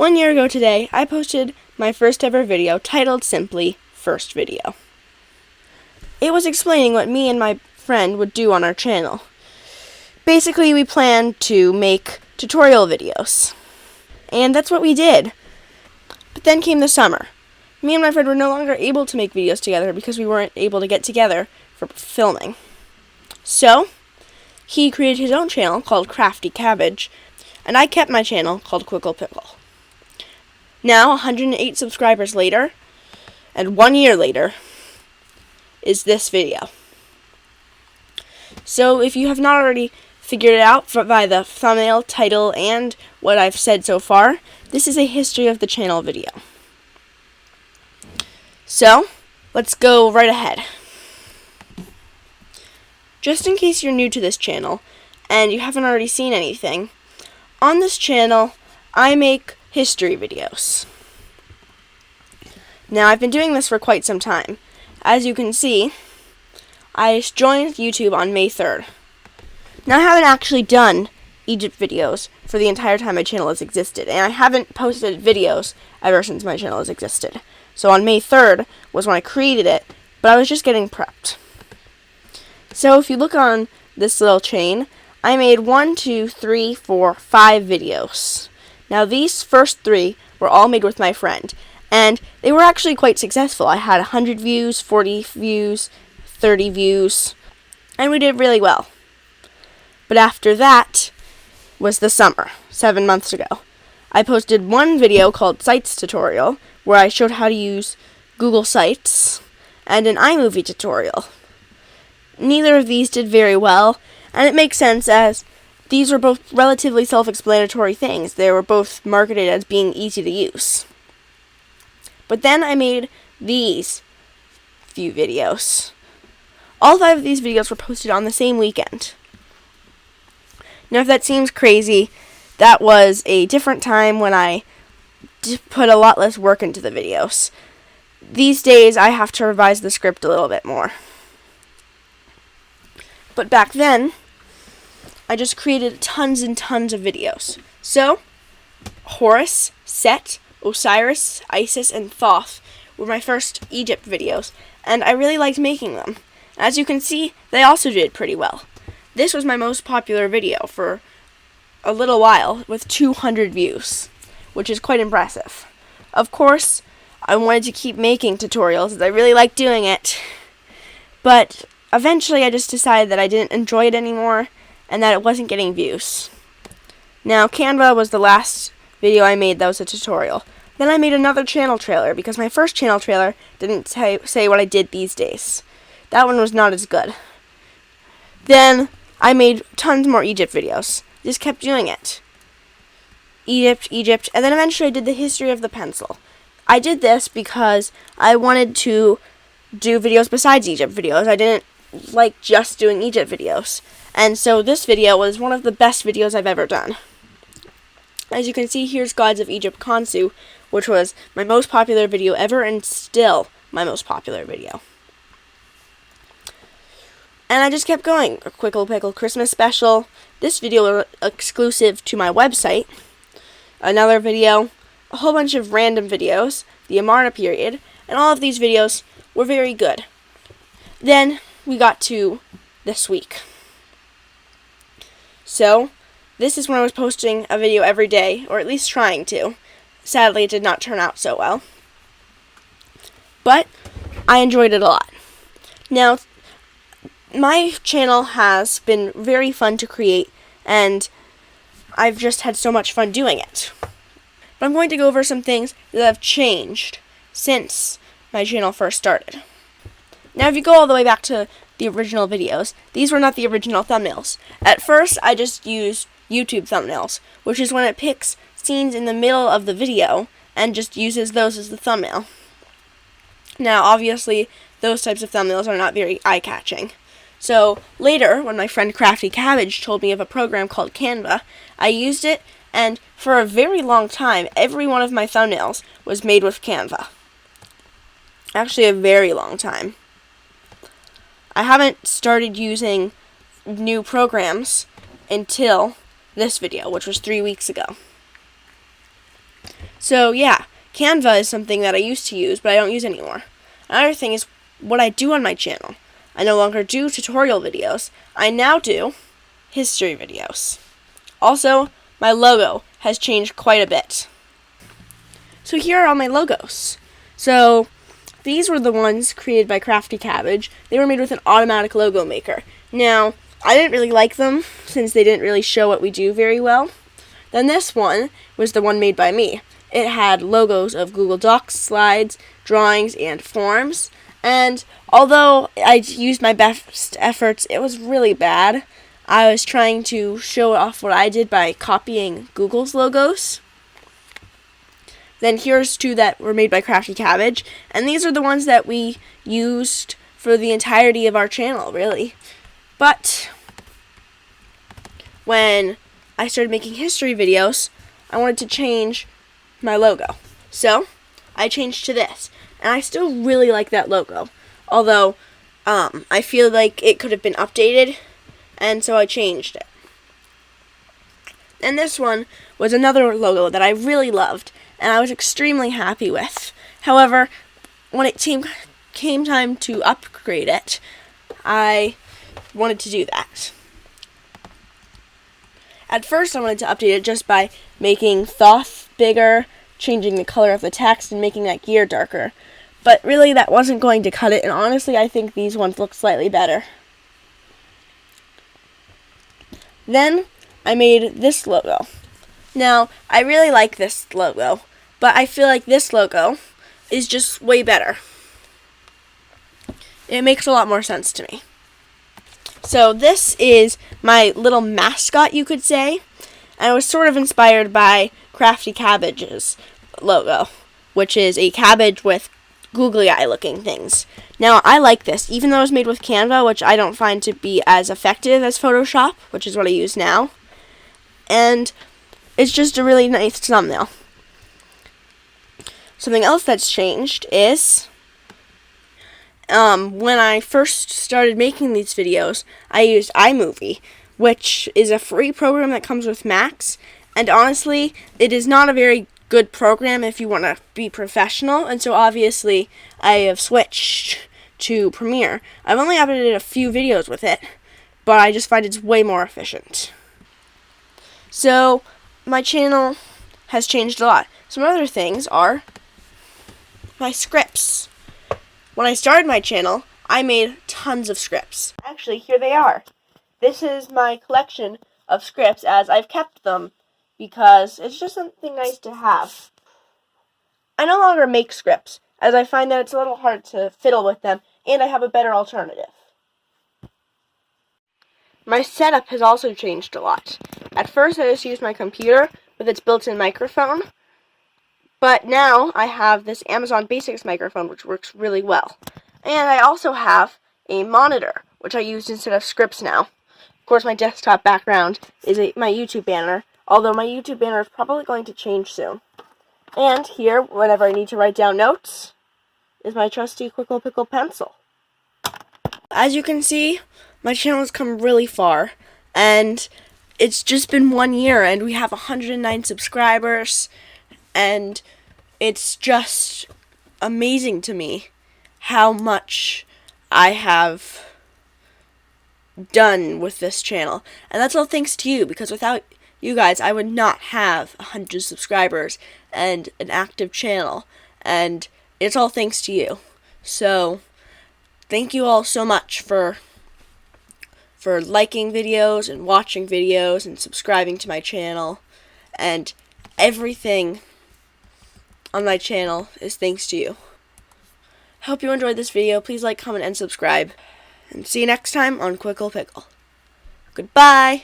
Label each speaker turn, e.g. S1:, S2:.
S1: 1 year ago today, I posted my first ever video titled simply First Video. It was explaining what me and my friend would do on our channel. Basically, we planned to make tutorial videos. And that's what we did. But then came the summer. Me and my friend were no longer able to make videos together because we weren't able to get together for filming. So, he created his own channel called Crafty Cabbage, and I kept my channel called Quickle Pickle. Now, 108 subscribers later, and 1 year later, is this video. So, if you have not already figured it out by the thumbnail, title, and what I've said so far, this is a history of the channel video. So, let's go right ahead. Just in case you're new to this channel, and you haven't already seen anything, on this channel, I make history videos. Now, I've been doing this for quite some time. As you can see, I joined YouTube on May 3rd. Now, I haven't actually done Egypt videos for the entire time my channel has existed, and I haven't posted videos ever since my channel has existed. So on May 3rd was when I created it, but I was just getting prepped. So if you look on this little chain, I made 5 videos. Now, these first 3 were all made with my friend, and they were actually quite successful. I had 100 views, 40 views, 30 views, and we did really well. But after that was the summer, 7 months ago. I posted one video called Sites Tutorial, where I showed how to use Google Sites, and an iMovie tutorial. Neither of these did very well, and it makes sense as these were both relatively self-explanatory things. They were both marketed as being easy to use. But then I made these few videos. All 5 of these videos were posted on the same weekend. Now, if that seems crazy, that was a different time when I put a lot less work into the videos. These days, I have to revise the script a little bit more. But back then, I just created tons and tons of videos. So, Horus, Set, Osiris, Isis, and Thoth were my first Egypt videos, and I really liked making them. As you can see, they also did pretty well. This was my most popular video for a little while, with 200 views, which is quite impressive. Of course, I wanted to keep making tutorials, as I really liked doing it, but eventually I just decided that I didn't enjoy it anymore, and that it wasn't getting views. Now, Canva was the last video I made that was a tutorial. Then I made another channel trailer, because my first channel trailer didn't say what I did these days. That one was not as good. Then I made tons more Egypt videos. Just kept doing it. Egypt, and then eventually I did the history of the pencil. I did this because I wanted to do videos besides Egypt videos. I didn't like just doing Egypt videos. And so this video was one of the best videos I've ever done. As you can see, here's Gods of Egypt Khonsu, which was my most popular video ever and still my most popular video. And I just kept going. A Quickle Pickle Christmas special. This video was exclusive to my website. Another video. A whole bunch of random videos. The Amarna period. And all of these videos were very good. Then we got to this week. So, this is when I was posting a video every day, or at least trying to. Sadly, it did not turn out so well. But I enjoyed it a lot. Now, my channel has been very fun to create, and I've just had so much fun doing it. But I'm going to go over some things that have changed since my channel first started. Now, if you go all the way back to the original videos, these were not the original thumbnails. At first, I just used YouTube thumbnails, which is when it picks scenes in the middle of the video and just uses those as the thumbnail. Now, obviously, those types of thumbnails are not very eye-catching. So, later, when my friend Crafty Cabbage told me of a program called Canva, I used it, and for a very long time, every one of my thumbnails was made with Canva. Actually, a very long time. I haven't started using new programs until this video, which was 3 weeks ago. So yeah, Canva is something that I used to use, but I don't use anymore. Another thing is what I do on my channel. I no longer do tutorial videos. I now do history videos. Also, my logo has changed quite a bit. So here are all my logos. So these were the ones created by Crafty Cabbage. They were made with an automatic logo maker. Now, I didn't really like them since they didn't really show what we do very well. Then this one was the one made by me. It had logos of Google Docs, slides, drawings, and forms. And although I used my best efforts, it was really bad. I was trying to show off what I did by copying Google's logos. Then here's two that were made by Crafty Cabbage. And these are the ones that we used for the entirety of our channel, really. But when I started making history videos, I wanted to change my logo. So I changed to this. And I still really like that logo. Although I feel like it could have been updated. And so I changed it. And this one was another logo that I really loved. And I was extremely happy with. However, when it came time to upgrade it, I wanted to do that. At first, I wanted to update it just by making Thoth bigger, changing the color of the text, and making that gear darker. But really, that wasn't going to cut it, and honestly, I think these ones look slightly better. Then, I made this logo. Now, I really like this logo, but I feel like this logo is just way better. It makes a lot more sense to me. So this is my little mascot, you could say. And it was sort of inspired by Crafty Cabbage's logo, which is a cabbage with googly eye looking things. Now, I like this, even though it was made with Canva, which I don't find to be as effective as Photoshop, which is what I use now. And it's just a really nice thumbnail. Something else that's changed is when I first started making these videos, I used iMovie, which is a free program that comes with Macs, and honestly, it is not a very good program if you want to be professional, and so obviously I have switched to Premiere. I've only uploaded a few videos with it, but I just find it's way more efficient. So, my channel has changed a lot. Some other things are my scripts. When I started my channel, I made tons of scripts. Actually, here they are. This is my collection of scripts as I've kept them because it's just something nice to have. I no longer make scripts as I find that it's a little hard to fiddle with them and I have a better alternative. My setup has also changed a lot. At first, I just used my computer with its built-in microphone. But now I have this Amazon Basics microphone, which works really well. And I also have a monitor, which I use instead of scripts now. Of course, my desktop background is my YouTube banner, although my YouTube banner is probably going to change soon. And here, whenever I need to write down notes, is my trusty Quickle Pickle pencil. As you can see, my channel has come really far, and it's just been 1 year, and we have 109 subscribers. And it's just amazing to me how much I have done with this channel. And that's all thanks to you, because without you guys, I would not have 100 subscribers and an active channel. And it's all thanks to you. So, thank you all so much for liking videos and watching videos and subscribing to my channel. And everything on my channel is thanks to you. Hope you enjoyed this video. Please like, comment, and subscribe. And see you next time on Quickle Pickle. Goodbye!